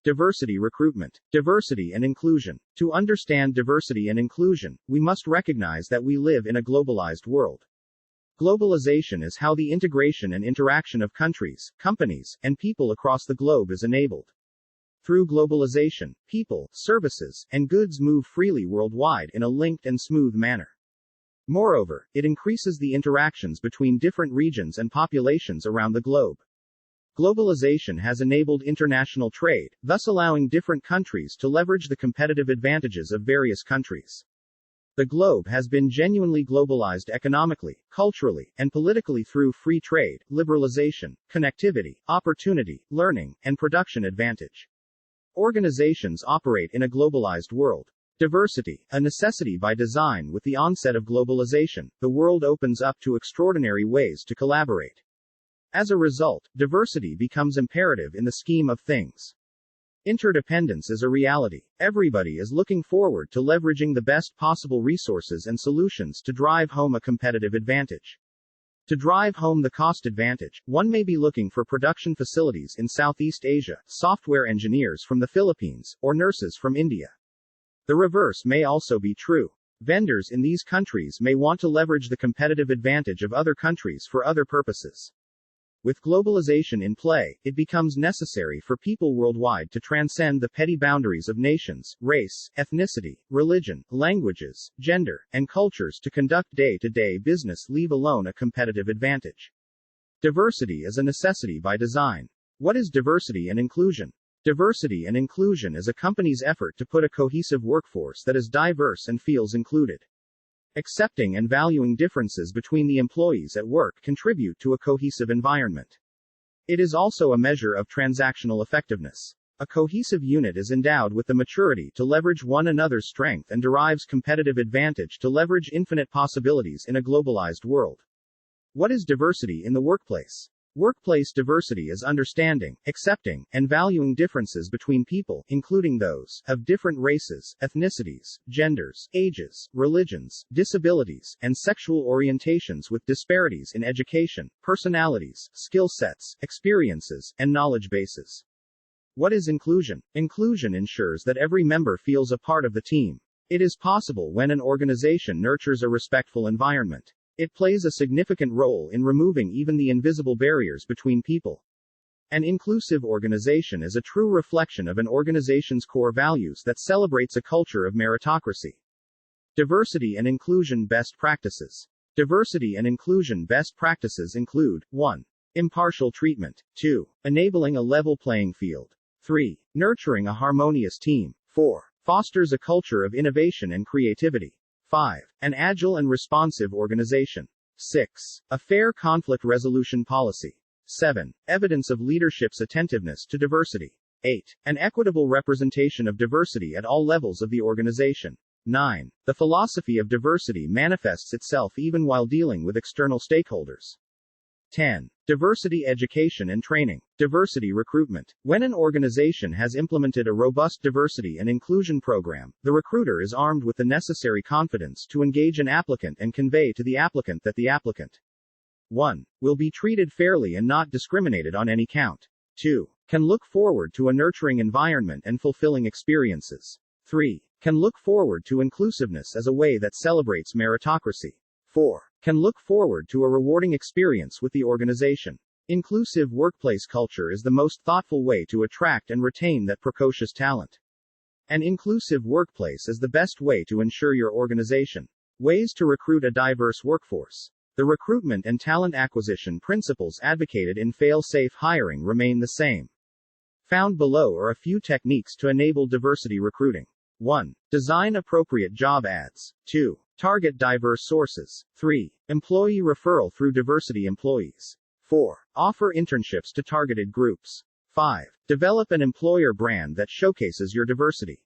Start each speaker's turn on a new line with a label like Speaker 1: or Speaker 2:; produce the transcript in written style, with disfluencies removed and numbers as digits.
Speaker 1: Diversity recruitment. Diversity and inclusion. To understand diversity and inclusion, we must recognize that we live in a globalized world. Globalization is how the integration and interaction of countries, companies, and people across the globe is enabled. Through globalization, people, services, and goods move freely worldwide in a linked and smooth manner. Moreover, it increases the interactions between different regions and populations around the globe. Globalization has enabled international trade, thus allowing different countries to leverage the competitive advantages of various countries. The globe has been genuinely globalized economically, culturally, and politically through free trade, liberalization, connectivity, opportunity, learning, and production advantage. Organizations operate in a globalized world. Diversity, a necessity by design. With the onset of globalization, the world opens up to extraordinary ways to collaborate. As a result, diversity becomes imperative in the scheme of things. Interdependence is a reality. Everybody is looking forward to leveraging the best possible resources and solutions to drive home a competitive advantage. To drive home the cost advantage, one may be looking for production facilities in Southeast Asia, software engineers from the Philippines, or nurses from India. The reverse may also be true. Vendors in these countries may want to leverage the competitive advantage of other countries for other purposes. With globalization in play, it becomes necessary for people worldwide to transcend the petty boundaries of nations, race, ethnicity, religion, languages, gender, and cultures to conduct day-to-day business, leave alone a competitive advantage. Diversity is a necessity by design. What is diversity and inclusion? Diversity and inclusion is a company's effort to put a cohesive workforce that is diverse and feels included. Accepting and valuing differences between the employees at work contribute to a cohesive environment. It is also a measure of transactional effectiveness. A cohesive unit is endowed with the maturity to leverage one another's strength and derives competitive advantage to leverage infinite possibilities in a globalized world. What is diversity in the workplace? Workplace diversity is understanding, accepting, and valuing differences between people, including those of different races, ethnicities, genders, ages, religions, disabilities, and sexual orientations with disparities in education, personalities, skill sets, experiences, and knowledge bases. What is inclusion? Inclusion ensures that every member feels a part of the team. It is possible when an organization nurtures a respectful environment. It plays a significant role in removing even the invisible barriers between people. An inclusive organization is a true reflection of an organization's core values that celebrates a culture of meritocracy. Diversity and inclusion best practices. Diversity and inclusion best practices include 1. Impartial treatment. 2. Enabling a level playing field. 3. Nurturing a harmonious team. 4. Fosters a culture of innovation and creativity. 5. An agile and responsive organization. 6. A fair conflict resolution policy. 7. Evidence of leadership's attentiveness to diversity. 8. An equitable representation of diversity at all levels of the organization. 9. The philosophy of diversity manifests itself even while dealing with external stakeholders. 10. Diversity education and training. Diversity recruitment. When an organization has implemented a robust diversity and inclusion program, the recruiter is armed with the necessary confidence to engage an applicant and convey to the applicant that the applicant 1. Will be treated fairly and not discriminated on any count. 2. Can look forward to a nurturing environment and fulfilling experiences. 3. Can look forward to inclusiveness as a way that celebrates meritocracy. 4. Can look forward to a rewarding experience with the organization. Inclusive workplace culture is the most thoughtful way to attract and retain that precocious talent. An inclusive workplace is the best way to ensure your organization. Ways to recruit a diverse workforce. The recruitment and talent acquisition principles advocated in fail-safe hiring remain the same. Found below are a few techniques to enable diversity recruiting. 1. Design appropriate job ads. 2. Target diverse sources. 3. Employee referral through diversity employees. 4. Offer internships to targeted groups. 5. Develop an employer brand that showcases your diversity.